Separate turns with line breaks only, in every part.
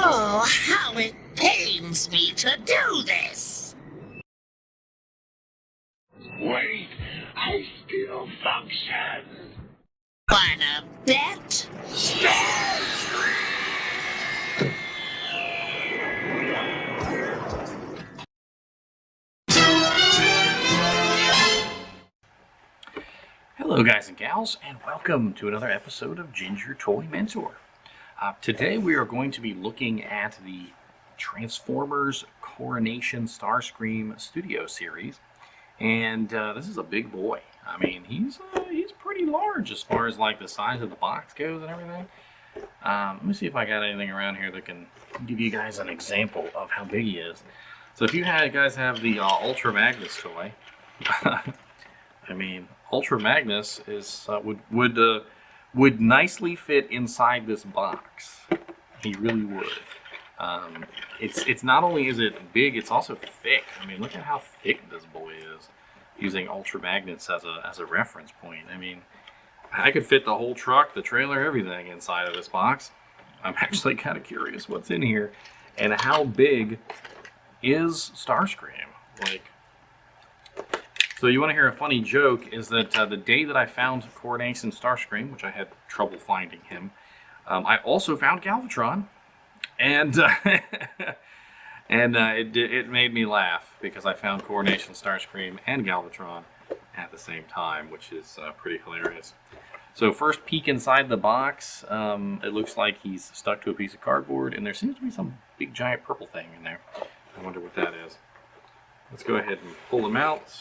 Oh, how it pains me to do this!
Wait, I still function.
Wanna bet?
Starscream!
Hello guys and gals, and welcome to another episode of Ginger Toy Mentor. Today we are going to be looking at the Transformers Coronation Starscream Studio Series, and this is a big boy. I mean, he's pretty large as far as like the size of the box goes and everything. Let me see if I got anything around here that can give you guys an example of how big he is. So if you guys have the Ultra Magnus toy, I mean, Ultra Magnus is would nicely fit inside this box. He really would. It's not only is it big, it's also thick. I mean, look at how thick this boy is. Using Ultra Magnets as a reference point. I mean, I could fit the whole truck, the trailer, everything inside of this box. I'm actually kind of curious what's in here and how big is Starscream. Like. So you want to hear a funny joke is that the day that I found Coronation Starscream, which I had trouble finding him, I also found Galvatron, and it made me laugh because I found Coronation Starscream and Galvatron at the same time, which is pretty hilarious. So first peek inside the box, it looks like he's stuck to a piece of cardboard, and there seems to be some big giant purple thing in there. I wonder what that is. Let's go ahead and pull him out.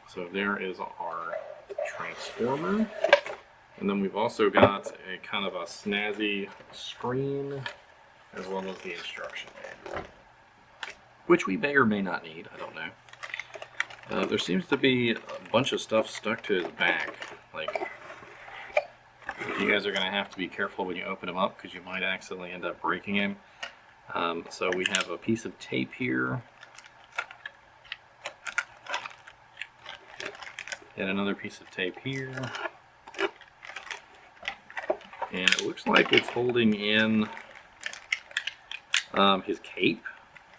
So there is our Transformer, and then we've also got a kind of a snazzy screen, as well as the instruction manual, which we may or may not need, I don't know. There seems to be a bunch of stuff stuck to his back, like, you guys are going to have to be careful when you open him up, because you might accidentally end up breaking him. So we have a piece of tape here, and another piece of tape here, and it looks like it's holding in his cape,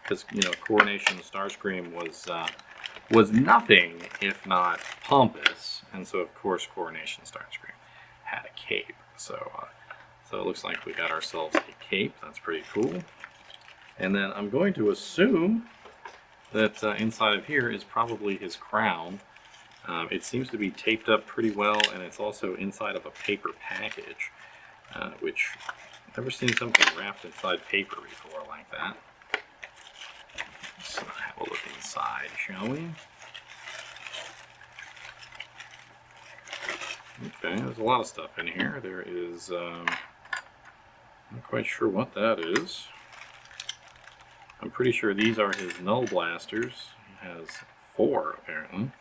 because Coronation Starscream was nothing if not pompous, and so of course Coronation Starscream had a cape. So it looks like we got ourselves a cape. That's pretty cool. And then I'm going to assume that inside of here is probably his crown. It seems to be taped up pretty well, and it's also inside of a paper package, which I've never seen something wrapped inside paper before like that. So have a look inside, shall we? Okay, there's a lot of stuff in here. There is, I'm not quite sure what that is. I'm pretty sure these are his null blasters. He has 4 apparently.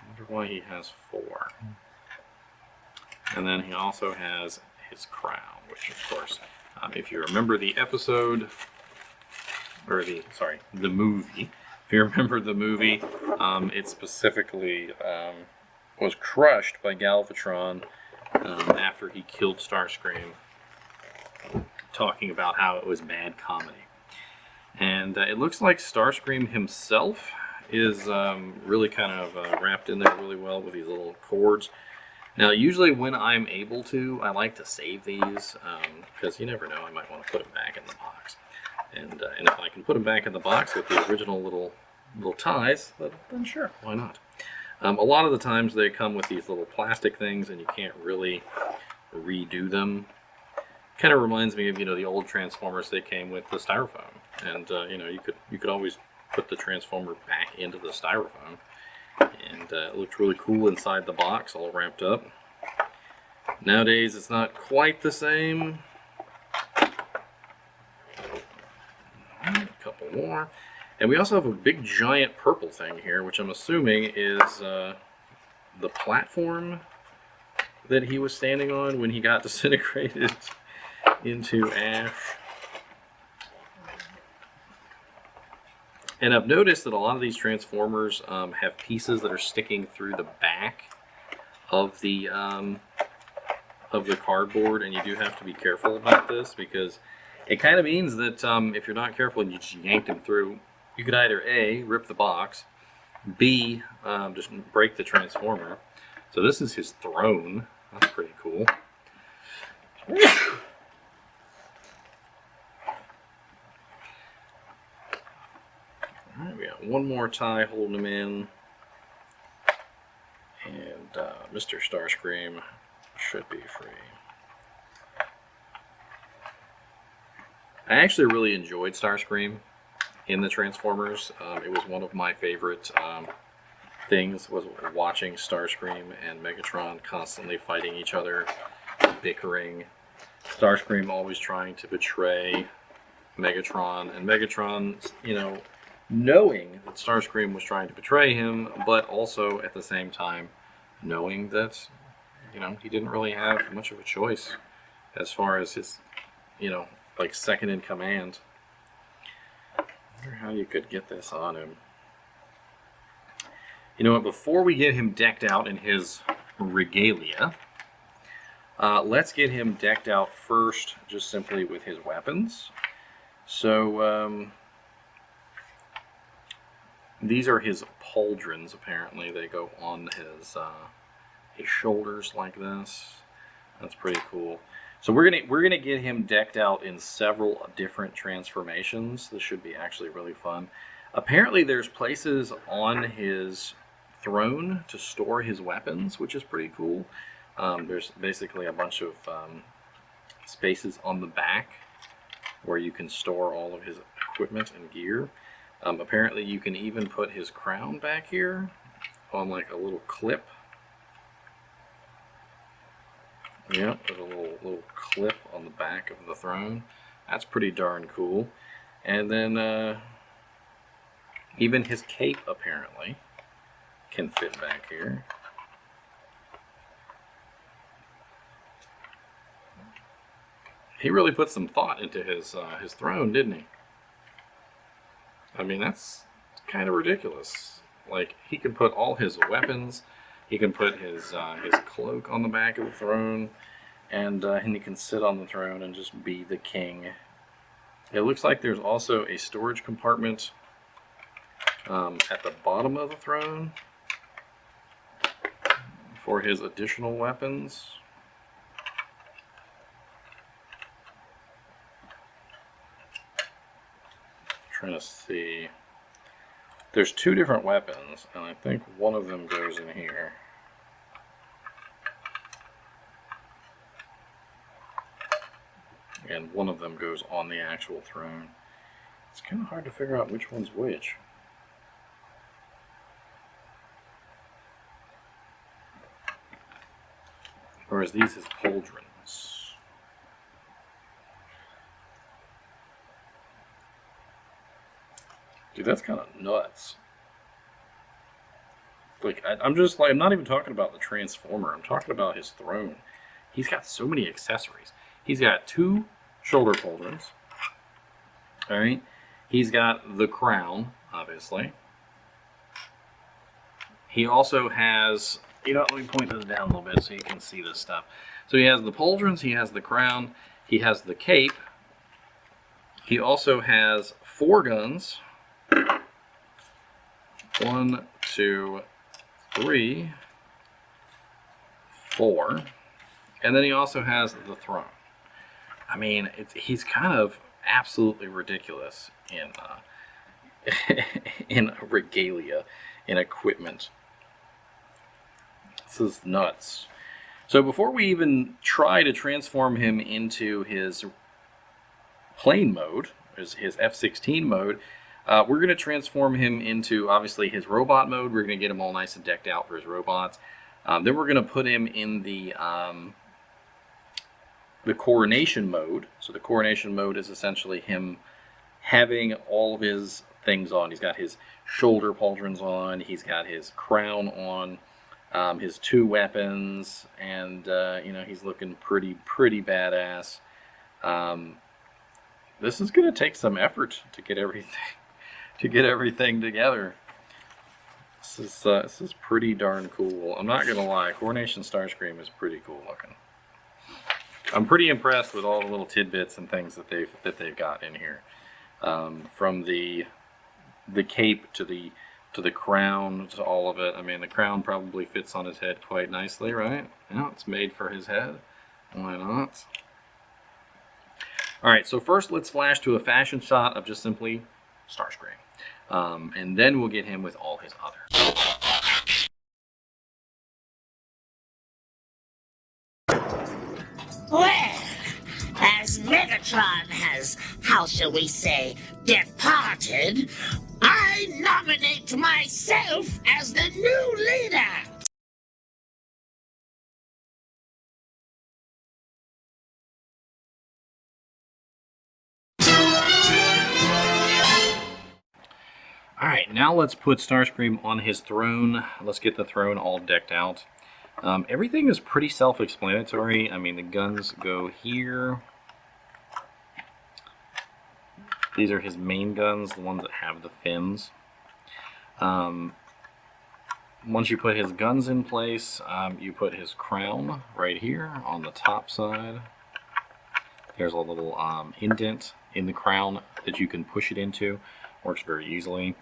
I wonder why he has 4. And then he also has his crown, which of course, if you remember the episode, or the movie, if you remember the movie, it specifically was crushed by Galvatron after he killed Starscream, talking about how it was bad comedy. And it looks like Starscream himself is really kind of wrapped in there really well with these little cords. Now, usually when I'm able to, I like to save these because you never know, I might want to put them back in the box. And if I can put them back in the box with the original little ties, then sure, why not? A lot of the times they come with these little plastic things, and you can't really redo them. Kind of reminds me of the old Transformers. They came with the styrofoam, and you could always put the Transformer back into the styrofoam, and it looked really cool inside the box, all wrapped up. Nowadays, it's not quite the same. A couple more, and we also have a big giant purple thing here, which I'm assuming is the platform that he was standing on when he got disintegrated into ash. And I've noticed that a lot of these Transformers have pieces that are sticking through the back of the of the cardboard, and you do have to be careful about this because it kind of means that if you're not careful and you just yank him through, you could either A, rip the box, B, just break the transformer. So this is his throne. That's pretty cool. Alright, we got one more tie holding him in. And Mr. Starscream should be free. I actually really enjoyed Starscream in the Transformers. It was one of my favorite things, was watching Starscream and Megatron constantly fighting each other, bickering. Starscream always trying to betray Megatron, and Megatron, you know, knowing that Starscream was trying to betray him, but also at the same time knowing that, you know, he didn't really have much of a choice as far as his, you know, like second in command. I wonder how you could get this on him. You know what, before we get him decked out in his regalia, let's get him decked out first just simply with his weapons. So, these are his pauldrons, apparently. They go on his shoulders like this. That's pretty cool. So we're gonna get him decked out in several different transformations. This should be actually really fun. Apparently there's places on his throne to store his weapons, which is pretty cool. There's basically a bunch of spaces on the back where you can store all of his equipment and gear. Apparently you can even put his crown back here on like a little clip. Yep, there's a little clip on the back of the throne. That's pretty darn cool. And then even his cape apparently can fit back here. He really put some thought into his throne, didn't he? I mean, that's kind of ridiculous. Like, he can put all his weapons, he can put his cloak on the back of the throne, and he can sit on the throne and just be the king. It looks like there's also a storage compartment at the bottom of the throne for his additional weapons. Trying to see. There's two different weapons, and I think one of them goes in here. And one of them goes on the actual throne. It's kind of hard to figure out which one's which. Or is these his pauldrons? Dude, that's kind of nuts. Like, I'm just like, I'm not even talking about the Transformer. I'm talking about his throne. He's got so many accessories. He's got two shoulder pauldrons. Alright. He's got the crown, obviously. He also has, you know, let me point this down a little bit so you can see this stuff. So he has the pauldrons, he has the crown, he has the cape. He also has 4 guns. 1, 2, 3, 4. And then he also has the throne. I mean, he's kind of absolutely ridiculous in in regalia, in equipment. This is nuts. So before we even try to transform him into his plane mode, his F-16 mode, we're going to transform him into, obviously, his robot mode. We're going to get him all nice and decked out for his robots. Then we're going to put him in the coronation mode. So the coronation mode is essentially him having all of his things on. He's got his shoulder pauldrons on. He's got his crown on. His 2 weapons, and you know, he's looking pretty badass. This is going to take some effort to get everything together. This is pretty darn cool. I'm not gonna lie, Coronation Starscream is pretty cool looking. I'm pretty impressed with all the little tidbits and things that they've got in here. From the cape to the crown to all of it. I mean, the crown probably fits on his head quite nicely, right? Yeah, it's made for his head. Why not? All right, so first let's flash to a fashion shot of just simply Starscream. And then we'll get him with all his other.
Well, as Megatron has, how shall we say, departed, I nominate myself as the new leader.
Alright, now let's put Starscream on his throne. Let's get the throne all decked out. Everything is pretty self-explanatory. I mean, the guns go here. These are his main guns, the ones that have the fins. Once you put his guns in place, you put his crown right here on the top side. There's a little indent in the crown that you can push it into. Works very easily.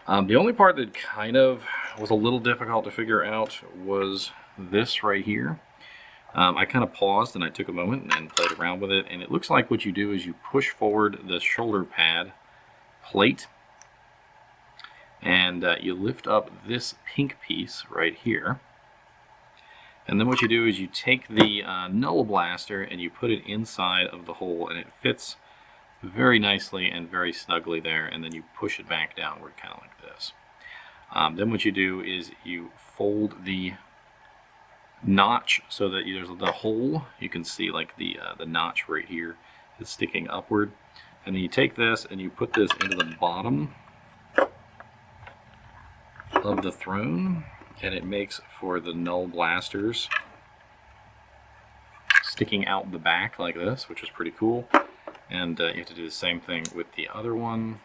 The only part that kind of was a little difficult to figure out was this right here. I kind of paused and I took a moment and played around with it, and it looks like what you do is you push forward the shoulder pad plate and you lift up this pink piece right here, and then what you do is you take the null blaster and you put it inside of the hole, and it fits very nicely and very snugly there, and then you push it back downward kind of like this. Then what you do is you fold the notch so that there's the hole. You can see like the notch right here is sticking upward, and then you take this and you put this into the bottom of the throne, and it makes for the null blasters sticking out the back like this, which is pretty cool. And you have to do the same thing with the other one.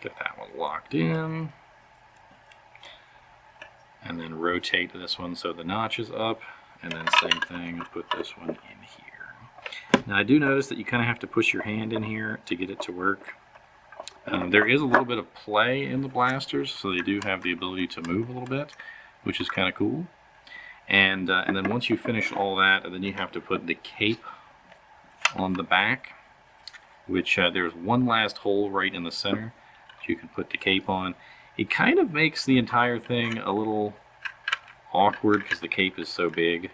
Get that one locked in. And then rotate this one so the notch is up. And then same thing, put this one in here. Now I do notice that you kind of have to push your hand in here to get it to work. There is a little bit of play in the blasters, so they do have the ability to move a little bit, which is kind of cool. And then once you finish all that, then you have to put the cape on the back, which there's one last hole right in the center that you can put the cape on. It kind of makes the entire thing a little awkward because the cape is so big.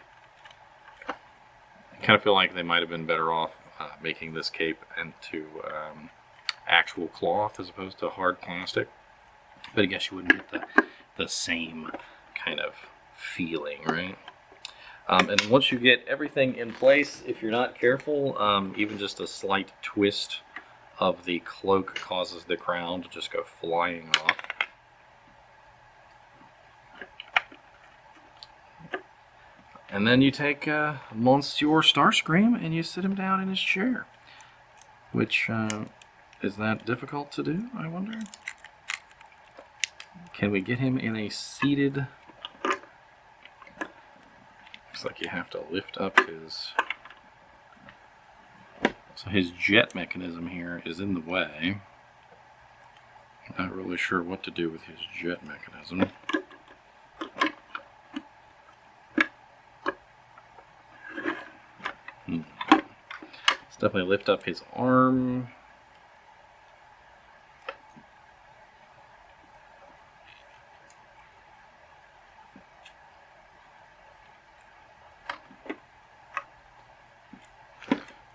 I kind of feel like they might have been better off making this cape into actual cloth as opposed to hard plastic. But I guess you wouldn't get the same kind of feeling, right? And once you get everything in place, if you're not careful, even just a slight twist of the cloak causes the crown to just go flying off. And then you take Monsieur Starscream and you sit him down in his chair, which is that difficult to do, I wonder? Can we get him in a seated? Looks like you have to lift up his... So his jet mechanism here is in the way. Not really sure what to do with his jet mechanism. Let's definitely lift up his arm.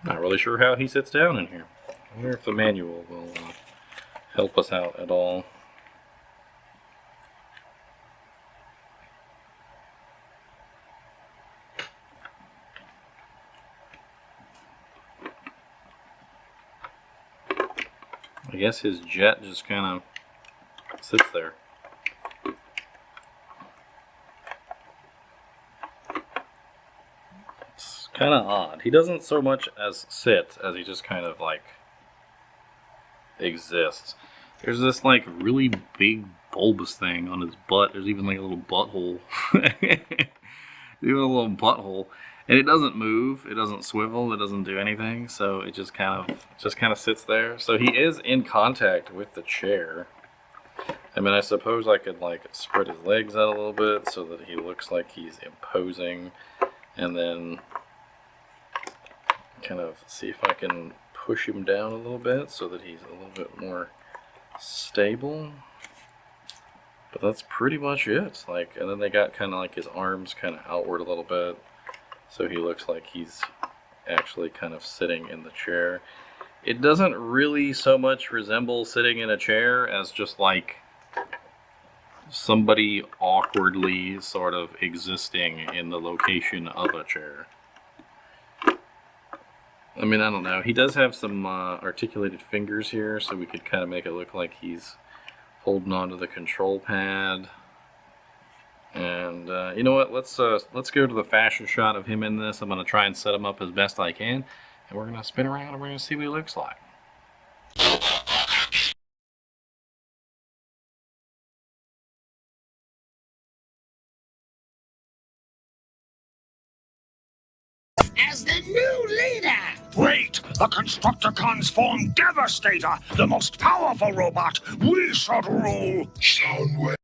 Not really sure how he sits down in here. I wonder if the manual will help us out at all. I guess his jet just kind of sits there. Kind of odd. He doesn't so much as sit as he just kind of like exists. There's this like really big bulbous thing on his butt. There's even like a little butthole. Even a little butthole. And it doesn't move, it doesn't swivel, it doesn't do anything, so it just kind of sits there. So he is in contact with the chair. I mean, I suppose I could like spread his legs out a little bit so that he looks like he's imposing, and then kind of see if I can push him down a little bit so that he's a little bit more stable. But that's pretty much it. Like, and then they got kind of like his arms kind of outward a little bit, so he looks like he's actually kind of sitting in the chair. It doesn't really so much resemble sitting in a chair as just like somebody awkwardly sort of existing in the location of a chair. I mean, I don't know. He does have some articulated fingers here, so we could kind of make it look like he's holding onto the control pad. And you know what? Let's go to the fashion shot of him in this. I'm going to try and set him up as best I can, and we're going to spin around and we're going to see what he looks like.
As the new leader!
Wait! The Constructicons form Devastator, the most powerful robot. We should rule. Soundwave.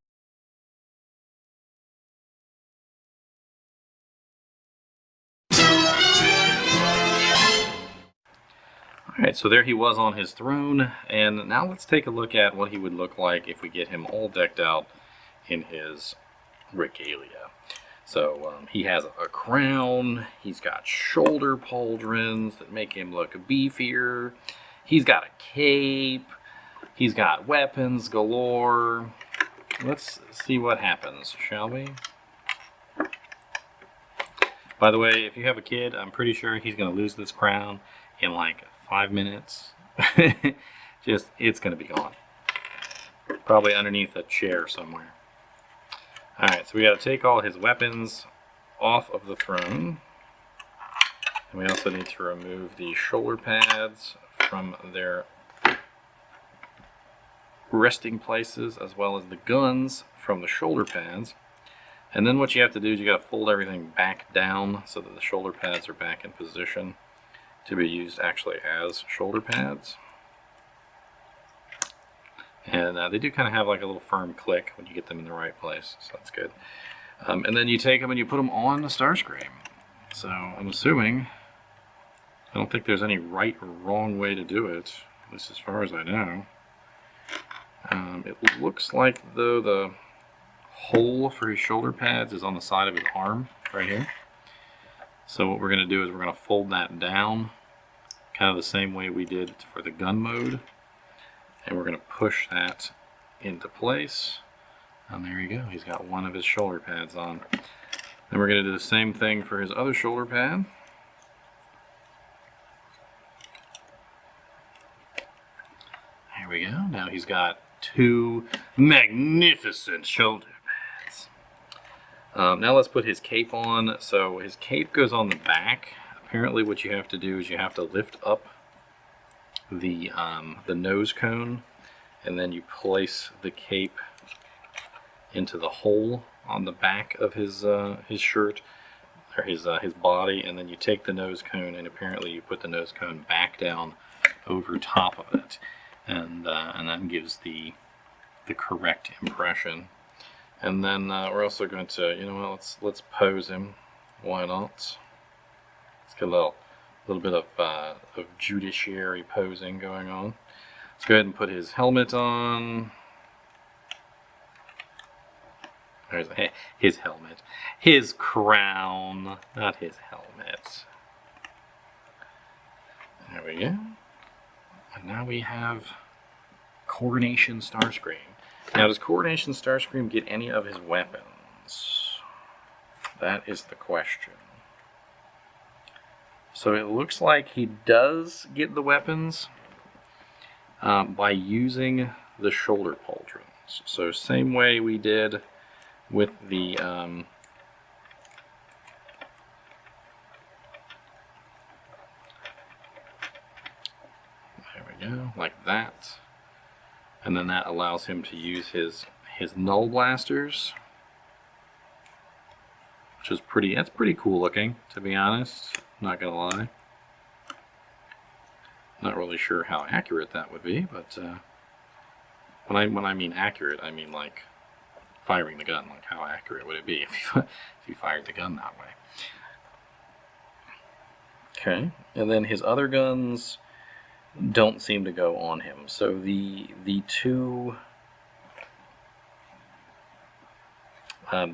Alright, so there he was on his throne, and now let's take a look at what he would look like if we get him all decked out in his regalia. So he has a crown, he's got shoulder pauldrons that make him look beefier, he's got a cape, he's got weapons galore. Let's see what happens, shall we? By the way, if you have a kid, I'm pretty sure he's going to lose this crown in like 5 minutes. It's going to be gone. Probably underneath a chair somewhere. Alright, so we got to take all his weapons off of the throne. And we also need to remove the shoulder pads from their resting places, as well as the guns from the shoulder pads. And then what you have to do is you got to fold everything back down so that the shoulder pads are back in position to be used actually as shoulder pads. And they do kind of have like a little firm click when you get them in the right place, so that's good. And then you take them and you put them on the Starscream. So I'm assuming, I don't think there's any right or wrong way to do it, at least as far as I know. It looks like though the hole for his shoulder pads is on the side of his arm, right here. So what we're going to do is we're going to fold that down, kind of the same way we did for the gun mode. And we're going to push that into place. And there you go, he's got one of his shoulder pads on. Then we're going to do the same thing for his other shoulder pad. There we go, now he's got two magnificent shoulder pads. Now let's put his cape on. So his cape goes on the back. Apparently what you have to do is you have to lift up the nose cone, and then you place the cape into the hole on the back of his shirt, or his body, and then you take the nose cone and apparently you put the nose cone back down over top of it, and that gives the correct impression. And then we're also going to, you know what, let's pose him. Why not? Let's get a little bit of judiciary posing going on. Let's go ahead and put his helmet on. There's his helmet. His crown, not his helmet. There we go. And now we have Coronation Starscream. Now, does Coronation Starscream get any of his weapons? That is the question. So it looks like he does get the weapons by using the shoulder pauldrons. So same way we did with the there we go, like that. And then that allows him to use his his null blasters, which is that's pretty cool looking, to be honest. Not gonna lie. Not really sure how accurate that would be, but when I mean accurate, I mean like firing the gun. Like how accurate would it be if you fired the gun that way? Okay, and then his other guns don't seem to go on him. So the two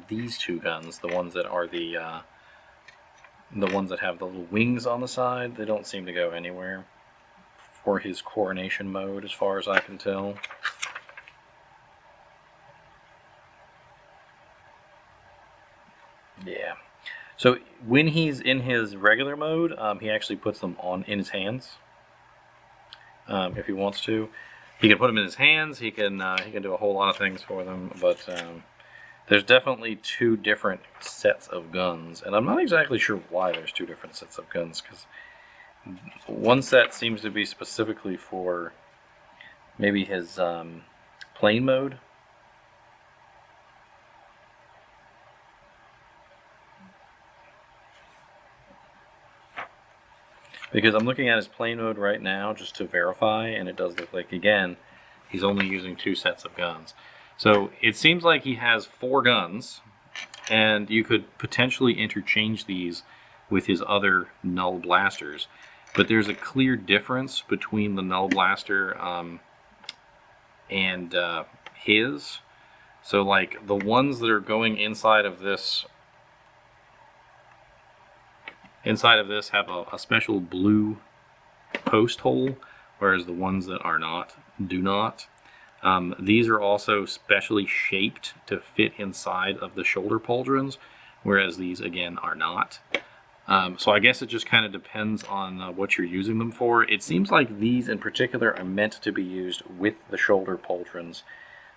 these two guns, the ones that are the ones that have the little wings on the side, they don't seem to go anywhere for his coronation mode, as far as I can tell. Yeah. So when he's in his regular mode, he actually puts them in his hands. If he wants to, he can put them in his hands. He can do a whole lot of things for them. But there's definitely two different sets of guns, and I'm not exactly sure why there's two different sets of guns, because one set seems to be specifically for maybe his plane mode. Because I'm looking at his plane mode right now just to verify, and it does look like, again, he's only using two sets of guns. So it seems like he has 4 guns, and you could potentially interchange these with his other null blasters. But there's a clear difference between the null blaster and his. So like the ones that are going inside of this have a special blue post hole, whereas the ones that are not do not. These are also specially shaped to fit inside of the shoulder pauldrons, whereas these again are not. So I guess it just kind of depends on what you're using them for. It seems like these in particular are meant to be used with the shoulder pauldrons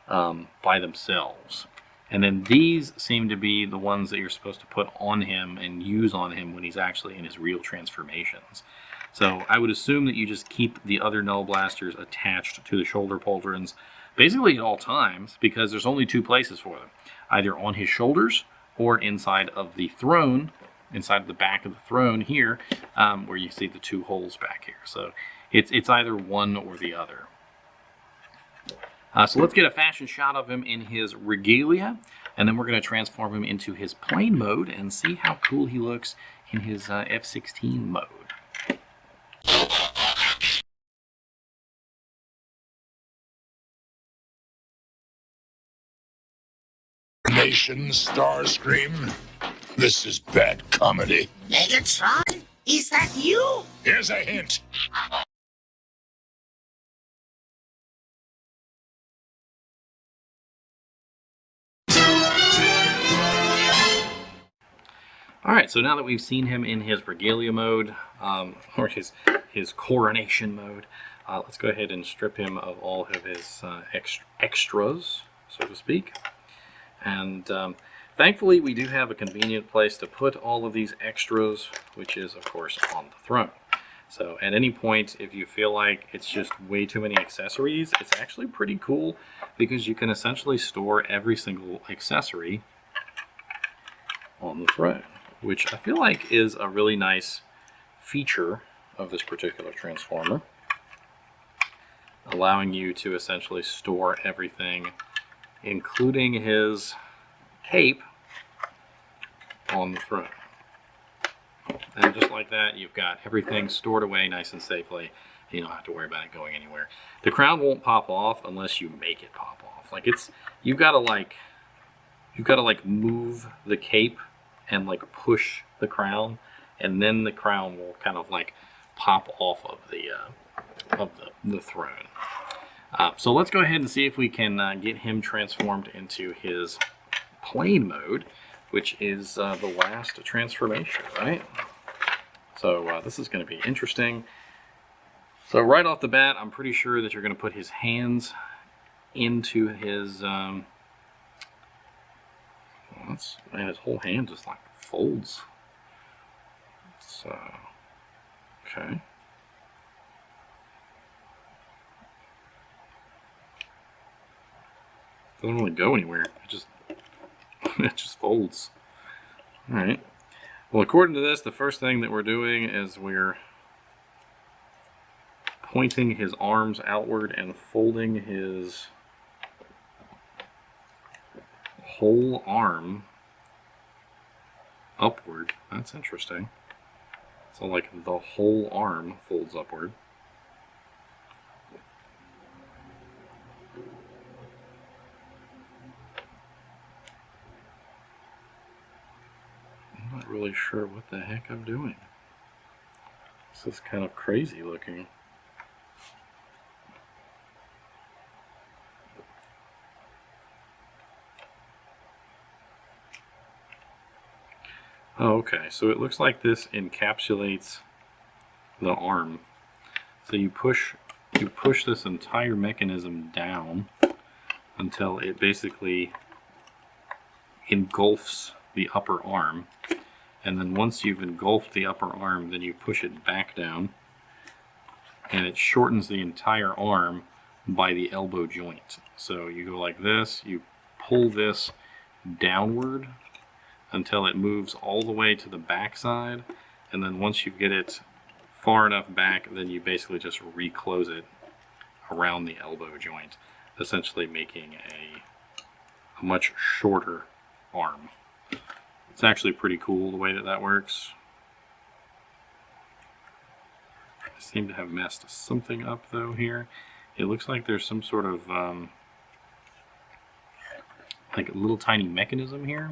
by themselves. And then these seem to be the ones that you're supposed to put on him and use on him when he's actually in his real transformations. So I would assume that you just keep the other null blasters attached to the shoulder pauldrons basically at all times, because there's only 2 places for them. Either on his shoulders or inside of the throne, inside the back of the throne here, where you see the 2 holes back here. So it's either one or the other. So let's get a fashion shot of him in his Regalia, and then we're going to transform him into his plane mode and see how cool he looks in his F-16 mode.
Coronation Starscream. This is bad comedy.
Megatron? Is that you?
Here's a hint.
Alright, so now that we've seen him in his Regalia mode, or his coronation mode, let's go ahead and strip him of all of his extras, so to speak. And thankfully we do have a convenient place to put all of these extras, which is of course on the throne. So at any point, if you feel like it's just way too many accessories, it's actually pretty cool, because you can essentially store every single accessory on the throne, which I feel like is a really nice feature of this particular transformer, allowing you to essentially store everything, including his cape, on the throne. And just like that, you've got everything stored away nice and safely. You don't have to worry about it going anywhere. The crown won't pop off unless you make it pop off. Like you've got to like move the cape and like push the crown, and then the crown will kind of like pop off of the throne. So let's go ahead and see if we can get him transformed into his plane mode, which is the last transformation, right? So this is going to be interesting. So right off the bat, I'm pretty sure that you're going to put his hands into his man, his whole hand just like folds. So, okay. Doesn't really go anywhere. It just folds. All right. Well, according to this, the first thing that we're doing is we're pointing his arms outward and folding his whole arm upward. That's interesting. So like the whole arm folds upward. I'm not really sure what the heck I'm doing. This is kind of crazy looking. Oh, okay. So it looks like this encapsulates the arm. So you push this entire mechanism down until it basically engulfs the upper arm. And then once you've engulfed the upper arm, then you push it back down. And it shortens the entire arm by the elbow joint. So you go like this, you pull this downward until it moves all the way to the back side, and then once you get it far enough back, then you basically just reclose it around the elbow joint, essentially making a much shorter arm. It's actually pretty cool the way that works. I seem to have messed something up though here. It looks like there's some sort of like a little tiny mechanism here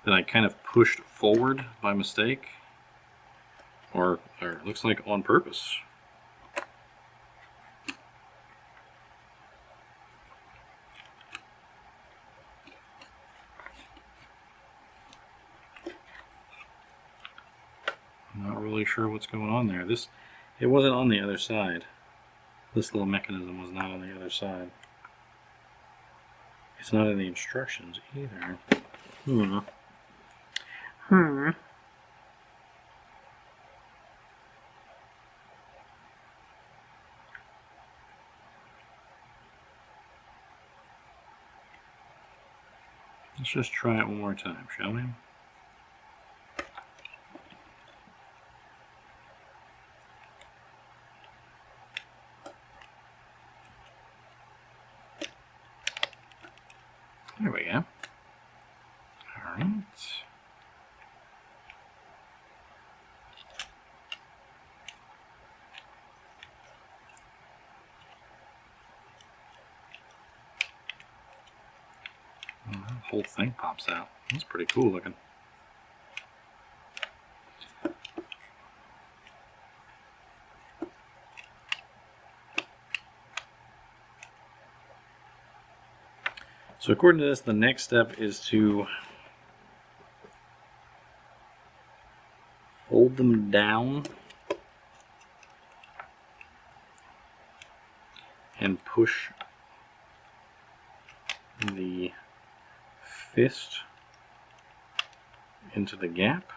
that I kind of pushed forward by mistake, or it looks like on purpose. I'm not really sure what's going on there. It wasn't on the other side. This little mechanism was not on the other side. It's not in the instructions either. Let's just try it one more time, shall we? There we go. All right. The whole thing pops out. That's pretty cool looking. So according to this, the next step is to fold them down and push the fist into the gap.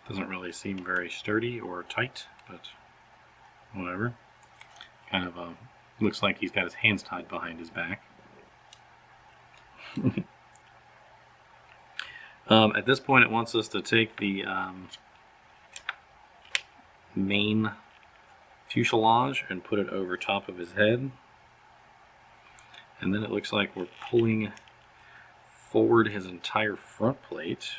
Doesn't really seem very sturdy or tight, but whatever. Kind of looks like he's got his hands tied behind his back. At this point, it wants us to take the main fuselage and put it over top of his head. And then it looks like we're pulling forward his entire front plate.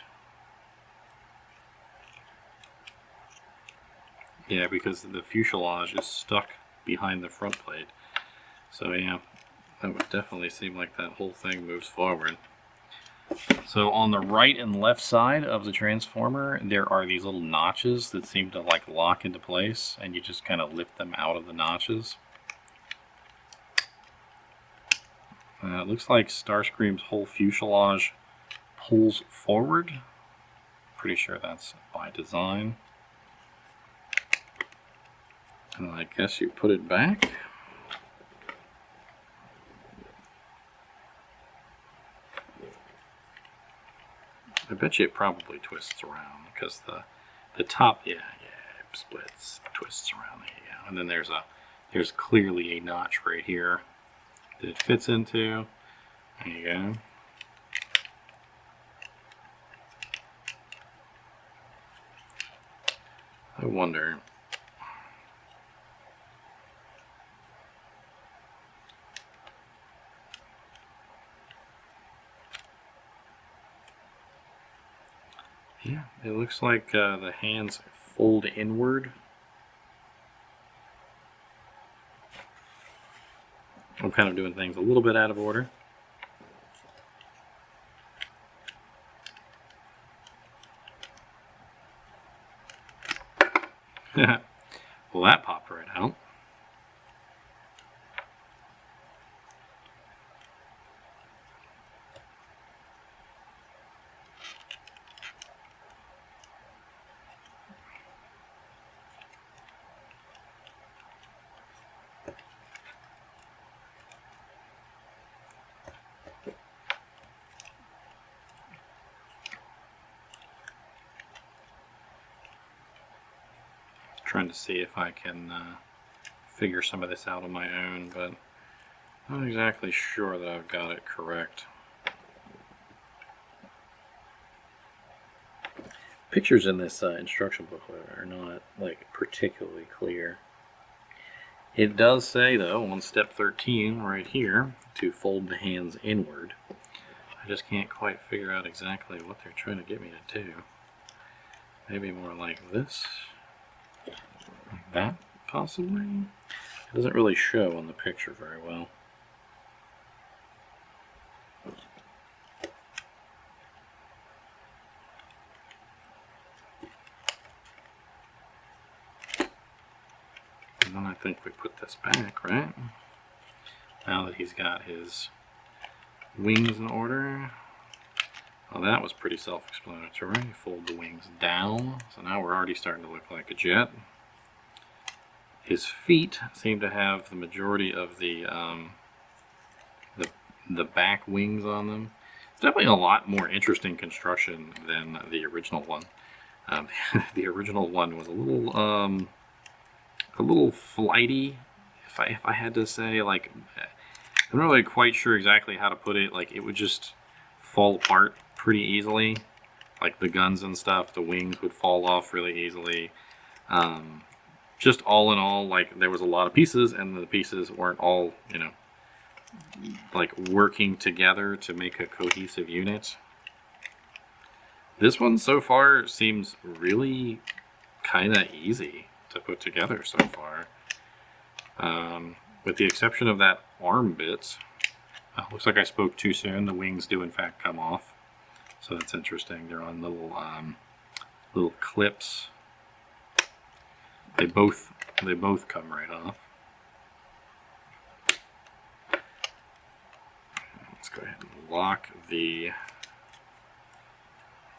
Yeah, because the fuselage is stuck behind the front plate. So yeah, that would definitely seem like that whole thing moves forward. So on the right and left side of the transformer, there are these little notches that seem to like lock into place, and you just kind of lift them out of the notches. It looks like Starscream's whole fuselage pulls forward. Pretty sure that's by design. And I guess you put it back. I bet you it probably twists around because the top, yeah, it splits, twists around. There you go. And then there's there's clearly a notch right here that it fits into. There you go. I wonder. Yeah, it looks like the hands fold inward. I'm kind of doing things a little bit out of order. Well, that popped right out. Trying to see if I can figure some of this out on my own, but not exactly sure that I've got it correct. Pictures in this instruction booklet are not like particularly clear. It does say though on step 13 right here to fold the hands inward. I just can't quite figure out exactly what they're trying to get me to do. Maybe more like this. Like that, possibly? It doesn't really show on the picture very well. And then I think we put this back, right? Now that he's got his wings in order. Well, that was pretty self-explanatory. Fold the wings down. So now we're already starting to look like a jet. His feet seem to have the majority of the back wings on them. It's definitely a lot more interesting construction than the original one. The original one was a little flighty, if I had to say. Like, I'm not really quite sure exactly how to put it. Like, it would just fall apart pretty easily. Like the guns and stuff, the wings would fall off really easily. Just all in all, like, there was a lot of pieces, and the pieces weren't all, you know, like working together to make a cohesive unit. This one so far seems really kind of easy to put together so far. With the exception of that arm bit. Looks like I spoke too soon. The wings do in fact come off. So that's interesting. They're on little clips. They both come right off. Let's go ahead and lock the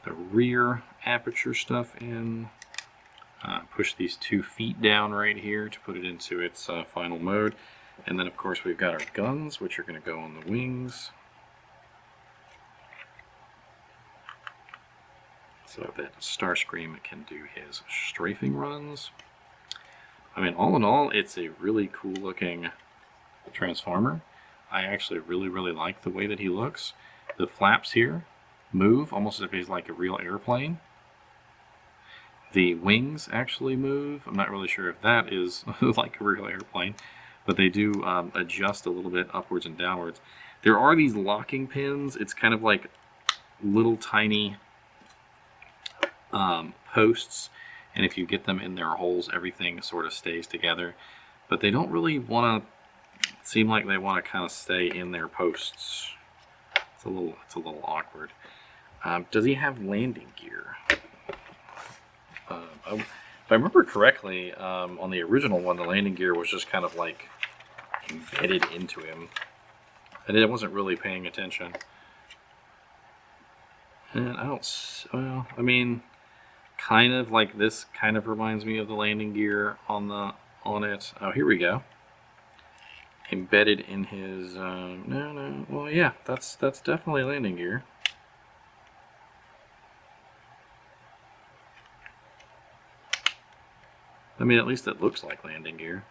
rear aperture stuff in. Push these 2 feet down right here to put it into its final mode. And then of course we've got our guns, which are going to go on the wings. So that Starscream can do his strafing runs. I mean, all in all, it's a really cool looking Transformer. I actually really like the way that he looks. The flaps here move almost as if he's like a real airplane. The wings actually move. I'm not really sure if that is like a real airplane, but they do adjust a little bit upwards and downwards. There are these locking pins. It's kind of like little tiny posts, and if you get them in their holes, everything sort of stays together. But they don't really want to seem like they want to kind of stay in their posts. It's a little awkward. Does he have landing gear? If I remember correctly, on the original one, the landing gear was just kind of like embedded into him. I wasn't really paying attention. And I don't, well, I mean, kind of like this kind of reminds me of the landing gear on it. Oh, here we go. Embedded in his, no, well, yeah, that's definitely landing gear. I mean, at least it looks like landing gear.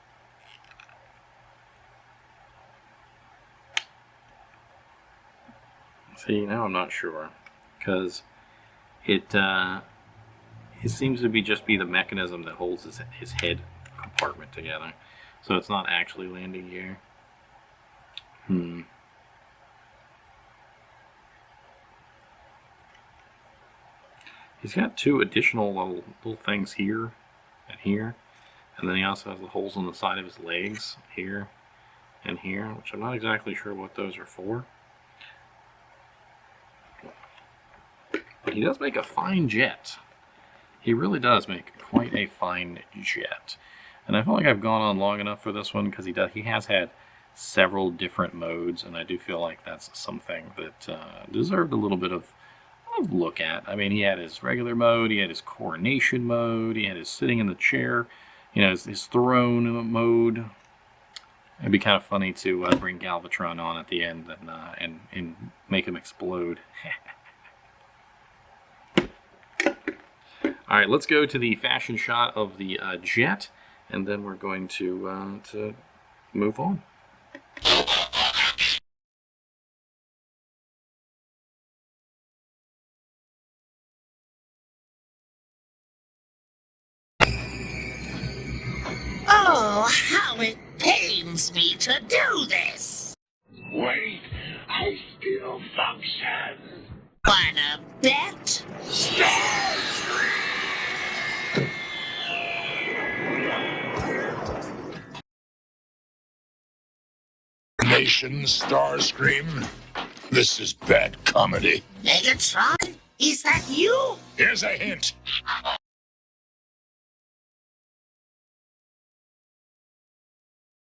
See, now I'm not sure, because it seems to be just the mechanism that holds his head compartment together, so it's not actually landing gear. He's got two additional little things here and here, and then he also has the holes on the side of his legs here and here, which I'm not exactly sure what those are for. But he does make a fine jet. He really does make quite a fine jet. And I feel like I've gone on long enough for this one, because he has had several different modes, and I do feel like that's something that deserved a little bit of look at. I mean, he had his regular mode, he had his coronation mode, he had his sitting in the chair, you know, his throne mode. It'd be kind of funny to bring Galvatron on at the end and make him explode. All right, let's go to the fashion shot of the jet, and then we're going to move on.
Oh, how it pains me to do this!
Wait, I still function.
Wanna bet?
Starscream! Coronation Starscream. This is bad comedy.
Megatron? Is that you?
Here's a hint.